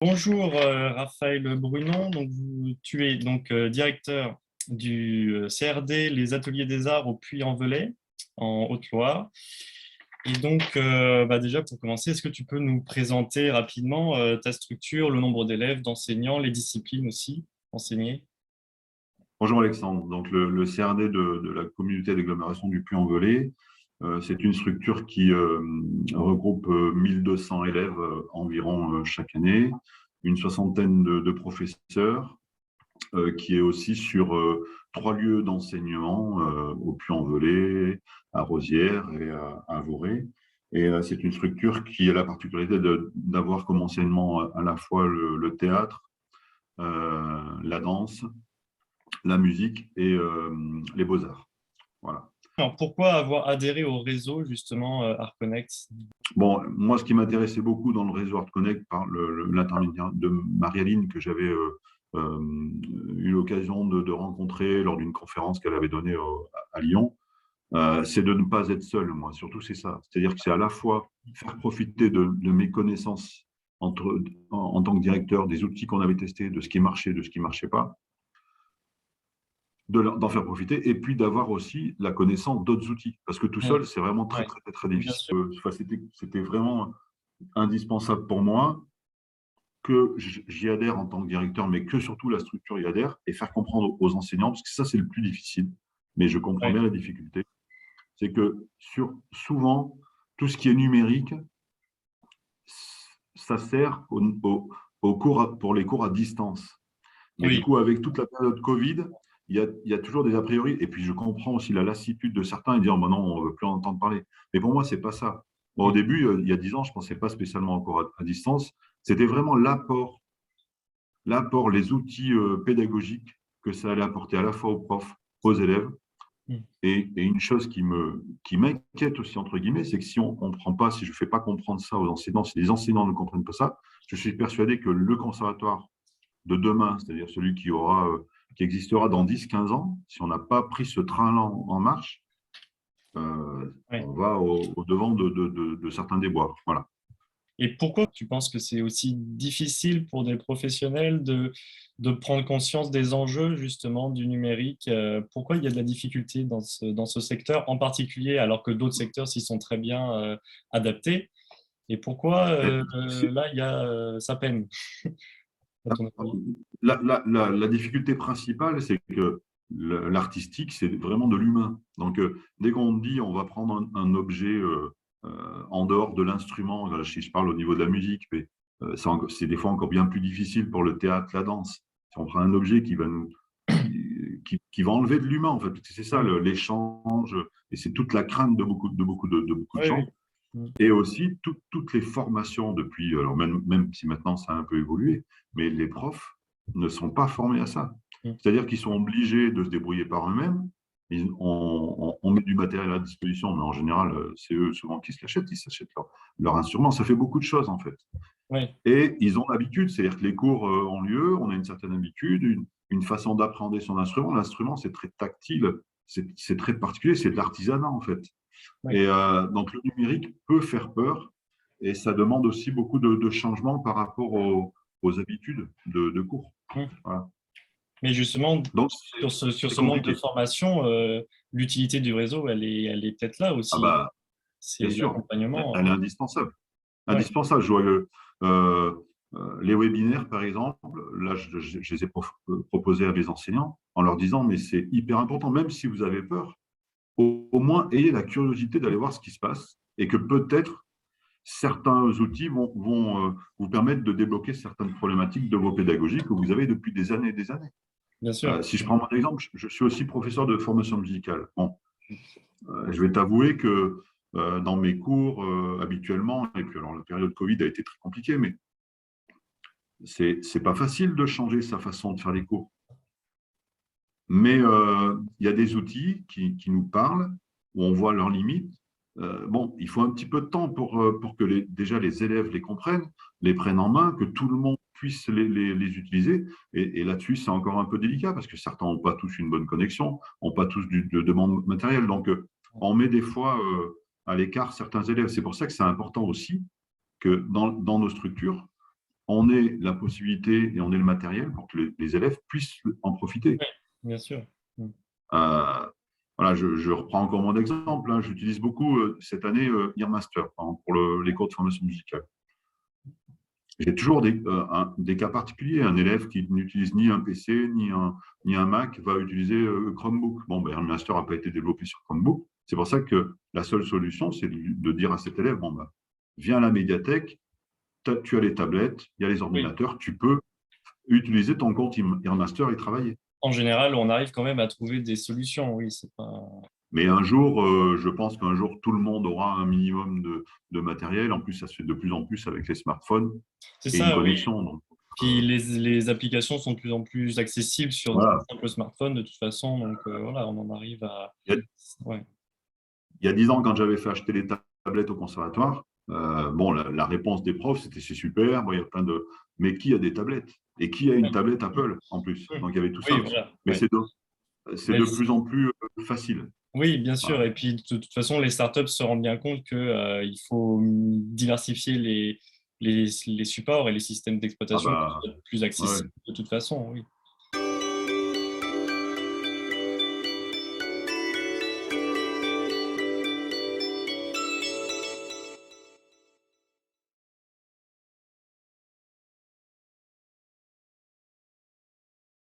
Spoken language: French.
Bonjour Raphaël Brunon, tu es directeur du CRD, les Ateliers des Arts au Puy-en-Velay, en Haute-Loire. Et déjà pour commencer, est-ce que tu peux nous présenter rapidement ta structure, le nombre d'élèves, d'enseignants, les disciplines aussi enseignées? Bonjour Alexandre. Donc le CRD de la communauté d'agglomération du Puy-en-Velay, c'est une structure qui regroupe 1200 élèves environ chaque année, une soixantaine de professeurs, qui est aussi sur 3 lieux d'enseignement au Puy-en-Velay, à Rosières et à Vorey. Et c'est une structure qui a la particularité d'avoir comme enseignement à la fois le théâtre, la danse, la musique et les beaux-arts. Voilà. Alors, pourquoi avoir adhéré au réseau justement Art Connect? Bon, moi, ce qui m'intéressait beaucoup dans le réseau Art Connect, par l'intermédiaire de Marie-Aline, que j'avais eu l'occasion de rencontrer lors d'une conférence qu'elle avait donnée à Lyon, c'est de ne pas être seul, moi. Surtout, c'est ça. C'est-à-dire que c'est à la fois faire profiter de mes connaissances en tant que directeur, des outils qu'on avait testés, de ce qui marchait, de ce qui ne marchait pas, d'en faire profiter, et puis d'avoir aussi la connaissance d'autres outils. Parce que tout seul, c'est vraiment très, Ouais, très, très, très bien difficile. sûr. Enfin, c'était vraiment indispensable pour moi que j'y adhère en tant que directeur, mais que surtout la structure y adhère, et faire comprendre aux enseignants, parce que ça, c'est le plus difficile, mais je comprends Ouais. bien la difficulté, c'est que souvent, tout ce qui est numérique, ça sert pour les cours à distance. Mais du Oui, coup, avec toute la période Covid, il y a toujours des a priori. Et puis, je comprends aussi la lassitude de certains et dire, bon, non, on ne veut plus en entendre parler. Mais pour moi, ce n'est pas ça. Bon, au début, il y a 10 ans, je ne pensais pas spécialement encore à distance. C'était vraiment l'apport, les outils pédagogiques que ça allait apporter à la fois aux profs, aux élèves. Et une chose qui m'inquiète aussi, entre guillemets, c'est que si on ne prend pas, si je ne fais pas comprendre ça aux enseignants, si les enseignants ne comprennent pas ça, je suis persuadé que le conservatoire de demain, c'est-à-dire celui qui existera dans 10-15 ans, si on n'a pas pris ce train-là en marche, ouais. on va au devant de certains déboires. Voilà. Et pourquoi tu penses que c'est aussi difficile pour des professionnels de prendre conscience des enjeux justement du numérique? Pourquoi il y a de la difficulté dans ce secteur en particulier, alors que d'autres secteurs s'y sont très bien adaptés? Et pourquoi Et là, il y a ça peine, à ton avis? la difficulté principale, c'est que l'artistique, c'est vraiment de l'humain. Donc, dès qu'on dit on va prendre un objet en dehors de l'instrument, là, si je parle au niveau de la musique, mais c'est des fois encore bien plus difficile pour le théâtre, la danse. Si on prend un objet qui va enlever de l'humain, en fait, c'est ça l'échange, et c'est toute la crainte de beaucoup de Oui, gens. oui. Mm. Et aussi, toutes les formations depuis, alors même si maintenant ça a un peu évolué, mais les profs ne sont pas formés à ça. Mm. C'est-à-dire qu'ils sont obligés de se débrouiller par eux-mêmes. On met du matériel à disposition, mais en général, c'est eux souvent qui se l'achètent, ils s'achètent leur instrument. Ça fait beaucoup de choses, en fait. Oui, Et ils ont l'habitude, c'est-à-dire que les cours ont lieu, on a une certaine habitude, une façon d'appréhender son instrument. L'instrument, c'est très tactile, c'est très particulier, c'est de l'artisanat, en fait. oui. Et donc, le numérique peut faire peur et ça demande aussi beaucoup de changements par rapport aux habitudes de cours. Mm. Voilà. Mais justement, Donc, sur c'est ce manque de compliqué. formation, l'utilité du réseau, elle est peut-être là Ah aussi. bah, bien C'est sûr, l'accompagnement. elle est indispensable. Ouais. Indispensable. Je vois euh, les webinaires, par exemple, là, je les ai proposés à mes enseignants en leur disant, mais c'est hyper important, même si vous avez peur, au moins ayez la curiosité d'aller voir ce qui se passe et que peut-être certains outils vont vous permettre de débloquer certaines problématiques de vos pédagogies que vous avez depuis des années et des années. Bien sûr. Si je prends mon exemple, je suis aussi professeur de formation musicale. Bon, je vais t'avouer que dans mes cours habituellement, et puis alors la période Covid a été très compliquée, mais c'est pas facile de changer sa façon de faire les cours. Mais il y a des outils qui nous parlent, où on voit leurs limites. Bon, il faut un petit peu de temps pour que déjà les élèves les comprennent, les prennent en main, que tout le monde puisse les utiliser. Et là-dessus, c'est encore un peu délicat parce que certains n'ont pas tous une bonne connexion, n'ont pas tous de demande matérielle. Donc, on met des fois à l'écart certains élèves. C'est pour ça que c'est important aussi que dans nos structures, on ait la possibilité et on ait le matériel pour que les élèves puissent en profiter. Oui, bien sûr. Euh, voilà, je reprends encore mon exemple. Hein. J'utilise beaucoup cette année Earmaster pour les cours de formation musicale. J'ai toujours des cas particuliers. Un élève qui n'utilise ni un PC ni un Mac va utiliser Chromebook. Bon, ben, Earmaster n'a pas été développé sur Chromebook. C'est pour ça que la seule solution, c'est de dire à cet élève, bon, ben, viens à la médiathèque, tu as les tablettes, il y a les Oui. ordinateurs, tu peux utiliser ton compte Earmaster et travailler. En général, on arrive quand même à trouver des solutions. Oui, c'est pas. Mais un jour, je pense qu'un jour, tout le monde aura un minimum de matériel. En plus, ça se fait de plus en plus avec les smartphones C'est et une ça, oui. connexion. Donc, Puis les applications sont de plus en plus accessibles sur des voilà. simples smartphones de toute façon. Donc voilà, on en arrive à. Ouais. Il y a 10 ans, quand j'avais fait acheter les tablettes au conservatoire, bon, la réponse des profs, c'était c'est super, bon, il y a plein de. Mais qui a des tablettes? Et qui a une tablette Apple en plus? Donc, il y avait tout ça Oui, aussi. voilà. Mais Ouais. c'est Mais de plus en plus facile. oui, bien sûr. Voilà. Et puis, de toute façon, les startups se rendent bien compte qu'il faut diversifier les supports et les systèmes Ah d'exploitation pour bah, que ce soit plus ouais. accessible de toute façon. Oui.